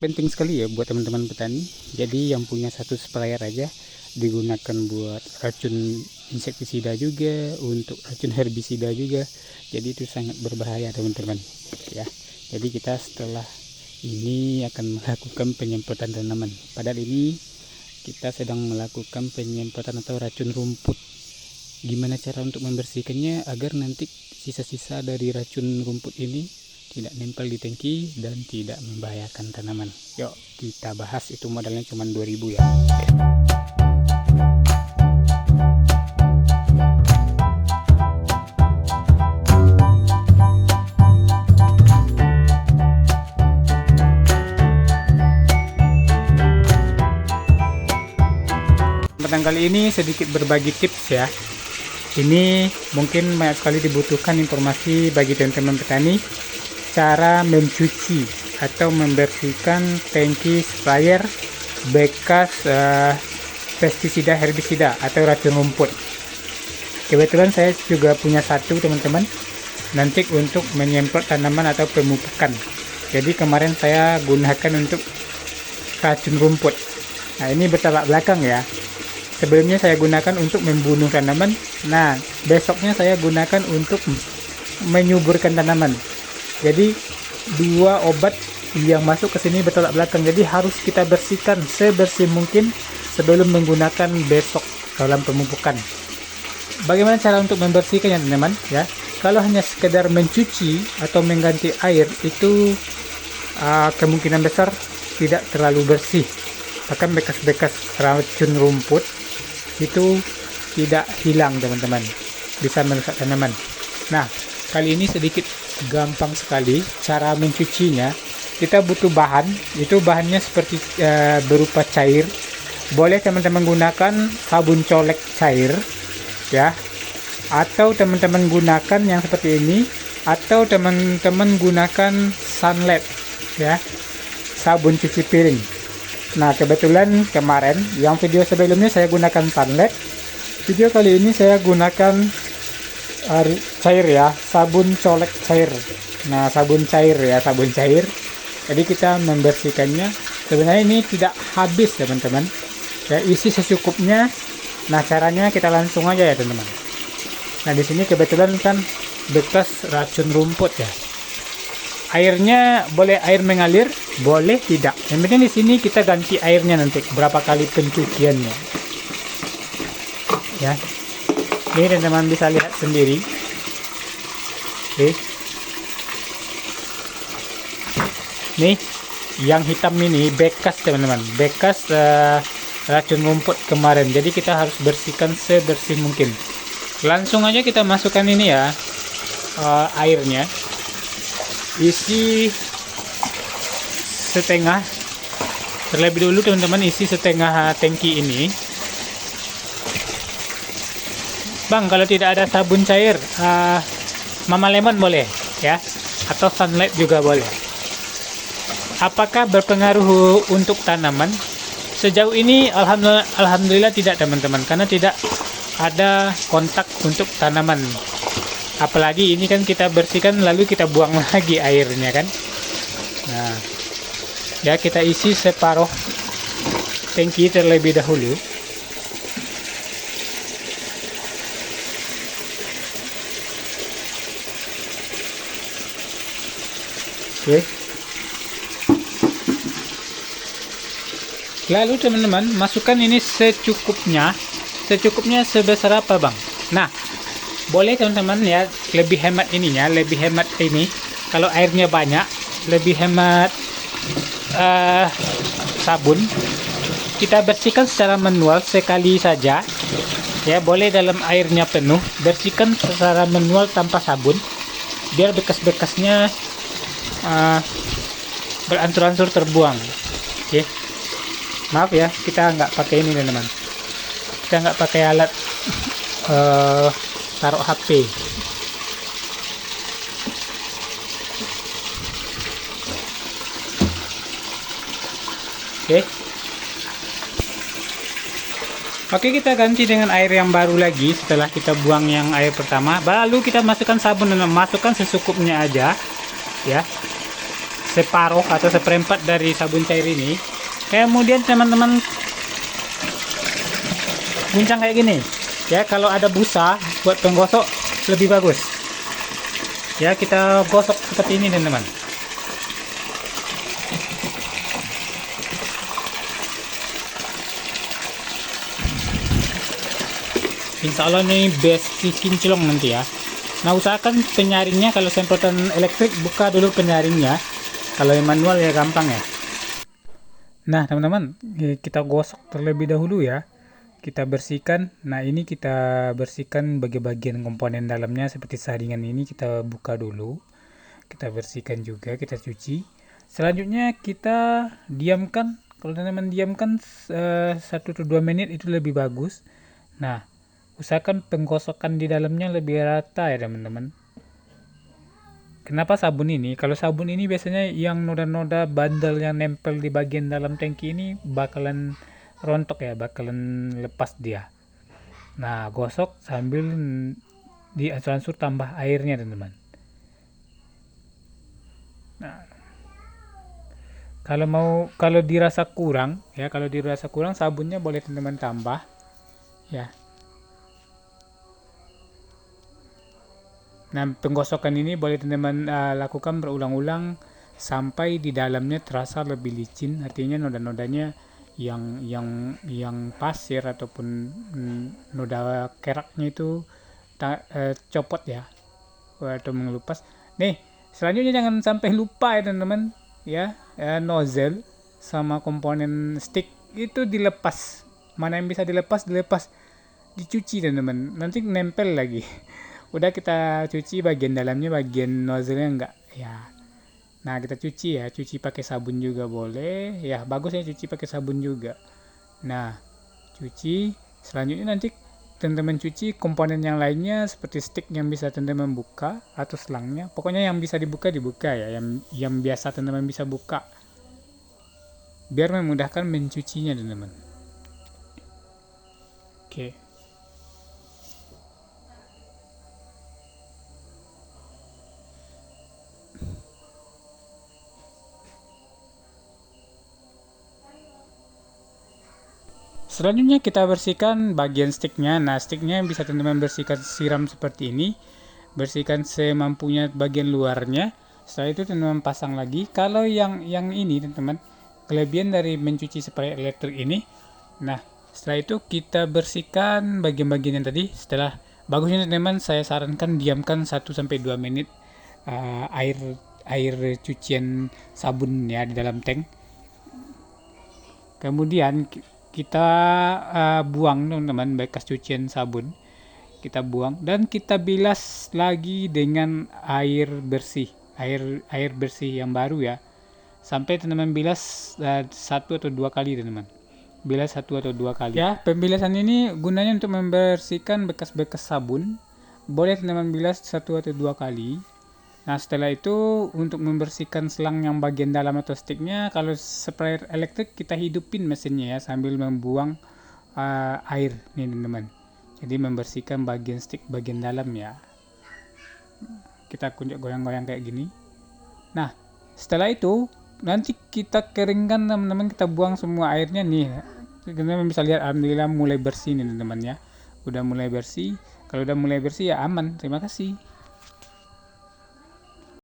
Penting sekali ya buat teman-teman petani. Jadi yang punya satu sprayer aja digunakan buat racun insektisida juga, untuk racun herbisida juga. Jadi itu sangat berbahaya teman-teman ya. Jadi kita setelah ini akan melakukan penyemprotan tanaman. Padahal ini kita sedang melakukan penyemprotan atau racun rumput. Gimana cara untuk membersihkannya agar nanti sisa-sisa dari racun rumput ini tidak nempel di tangki dan tidak membahayakan tanaman. Yuk kita bahas, itu modalnya cuma 2000 ya. Kesempatan kali ini sedikit berbagi tips ya. Ini mungkin banyak sekali dibutuhkan informasi bagi teman-teman petani, cara mencuci atau membersihkan tangki sprayer bekas pestisida herbisida atau racun rumput. Kebetulan saya juga punya satu teman-teman, nanti untuk menyemprot tanaman atau pemupukan. Jadi kemarin saya gunakan untuk racun rumput. Nah ini bertolak belakang ya. Sebelumnya saya gunakan untuk membunuh tanaman. Nah, besoknya saya gunakan untuk menyuburkan tanaman. Jadi dua obat yang masuk ke sini bertolak belakang. Jadi harus kita bersihkan sebersih mungkin sebelum menggunakan besok dalam pemupukan. Bagaimana cara untuk membersihkannya teman-teman ya? Kalau hanya sekedar mencuci atau mengganti air itu kemungkinan besar tidak terlalu bersih. Bahkan bekas-bekas racun rumput itu tidak hilang teman-teman, bisa merusak tanaman. Nah, kali ini sedikit gampang sekali cara mencucinya. Kita butuh bahan, itu bahannya seperti berupa cair. Boleh teman-teman gunakan sabun colek cair ya, atau teman-teman gunakan yang seperti ini, atau teman-teman gunakan Sunlight ya, sabun cuci piring. Nah, kebetulan kemarin yang video sebelumnya saya gunakan Sunlight. Video kali ini saya gunakan cair ya, sabun colek cair. Nah, sabun cair ya, sabun cair. Jadi kita membersihkannya. Sebenarnya ini tidak habis teman-teman. Ya, isi secukupnya. Nah, caranya kita langsung aja ya teman-teman. Nah, di sini kebetulan kan bekas racun rumput ya. Airnya boleh air mengalir, boleh tidak. Yang penting di sini kita ganti airnya nanti berapa kali pencuciannya. Ya. Ini teman-teman bisa lihat sendiri. Oke. Nih, yang hitam ini bekas teman-teman, bekas racun rumput kemarin. Jadi kita harus bersihkan sebersih mungkin. Langsung aja kita masukkan ini ya, airnya. Isi setengah, terlebih dulu teman-teman, isi setengah tangki ini. Bang, kalau tidak ada sabun cair, Mama Lemon boleh ya, atau Sunlight juga boleh. Apakah berpengaruh untuk tanaman? Sejauh ini alhamdulillah tidak teman-teman, karena tidak ada kontak untuk tanaman. Apalagi ini kan kita bersihkan lalu kita buang lagi airnya kan. Nah, ya kita isi separuh tangki terlebih dahulu. Oke. Lalu teman-teman masukkan ini secukupnya. Secukupnya sebesar apa bang? Nah, boleh teman-teman ya, lebih hemat ininya, lebih hemat ini. Kalau airnya banyak, lebih hemat sabun. Kita bersihkan secara manual sekali saja. Ya, boleh dalam airnya penuh, bersihkan secara manual tanpa sabun. Biar bekas-bekasnya beransur-ansur terbuang. Oke. Maaf ya, kita nggak pakai ini teman-teman. Kita nggak pakai alat taruh HP. Oke, kita ganti dengan air yang baru lagi setelah kita buang yang air pertama. Lalu kita masukkan sabun dan masukkan secukupnya aja ya. separuh atau seperempat dari sabun cair ini. Kemudian teman-teman guncang kayak gini ya. Kalau ada busa buat penggosok lebih bagus ya, kita gosok seperti ini teman-teman. Insya Allah ini best kinclong nanti ya. Nah, usahakan penyaringnya, kalau semprotan elektrik buka dulu penyaringnya, kalau yang manual ya gampang ya. Nah teman-teman, kita gosok terlebih dahulu ya, kita bersihkan. Nah ini kita bersihkan bagian komponen dalamnya seperti saringan ini, kita buka dulu, kita bersihkan juga, kita cuci. Selanjutnya kita diamkan. Kalau teman-teman diamkan 1-2 menit itu lebih bagus. Nah usahakan penggosokan di dalamnya lebih rata ya teman-teman. Kenapa sabun ini? Kalau sabun ini biasanya yang noda-noda bandel yang nempel di bagian dalam tangki ini bakalan rontok ya, bakalan lepas dia. Nah, gosok sambil diansur tambah airnya teman-teman. Nah, kalau dirasa kurang ya, kalau dirasa kurang sabunnya boleh teman-teman tambah ya. Nah, penggosokan ini boleh teman-teman lakukan berulang-ulang sampai di dalamnya terasa lebih licin, artinya noda-nodanya yang pasir ataupun noda keraknya itu copot ya, atau mengelupas. Nih, selanjutnya jangan sampai lupa ya teman-teman ya, nozzle sama komponen stick itu dilepas. Mana yang bisa dilepas, dicuci teman-teman, nanti nempel lagi. Udah kita cuci bagian dalamnya, bagian nozzle-nya enggak ya. Nah kita cuci ya, cuci pakai sabun juga boleh ya, bagus ya cuci pakai sabun juga. Nah cuci, selanjutnya nanti teman-teman cuci komponen yang lainnya seperti stick yang bisa teman-teman buka atau selangnya, pokoknya yang bisa dibuka ya, yang biasa teman-teman bisa buka, biar memudahkan mencucinya teman-teman. Oke. Selanjutnya kita bersihkan bagian sticknya. Nah sticknya bisa teman-teman bersihkan, siram seperti ini, bersihkan semampunya bagian luarnya. Setelah itu teman-teman pasang lagi. Kalau yang ini teman-teman, kelebihan dari mencuci spray elektrik ini, nah setelah itu kita bersihkan bagian-bagian yang tadi. Setelah bagusnya teman-teman, saya sarankan diamkan 1-2 menit air cucian sabun ya di dalam tank. Kemudian kita buang teman-teman bekas cucian sabun, kita buang dan kita bilas lagi dengan air bersih, air bersih yang baru ya, sampai teman-teman bilas 1 atau 2 kali teman-teman, bilas 1 atau 2 kali ya. Pembilasan ini gunanya untuk membersihkan bekas-bekas sabun, boleh teman-teman bilas 1 atau 2 kali. Nah setelah itu untuk membersihkan selang yang bagian dalam atau sticknya, kalau sprayer elektrik kita hidupin mesinnya ya sambil membuang air nih teman-teman, jadi membersihkan bagian stick bagian dalam ya. Kita goyang-goyang kayak gini. Nah setelah itu nanti kita keringkan teman-teman, kita buang semua airnya nih. Teman-teman bisa lihat alhamdulillah mulai bersih nih teman-teman ya, udah mulai bersih. Kalau udah mulai bersih ya aman, terima kasih.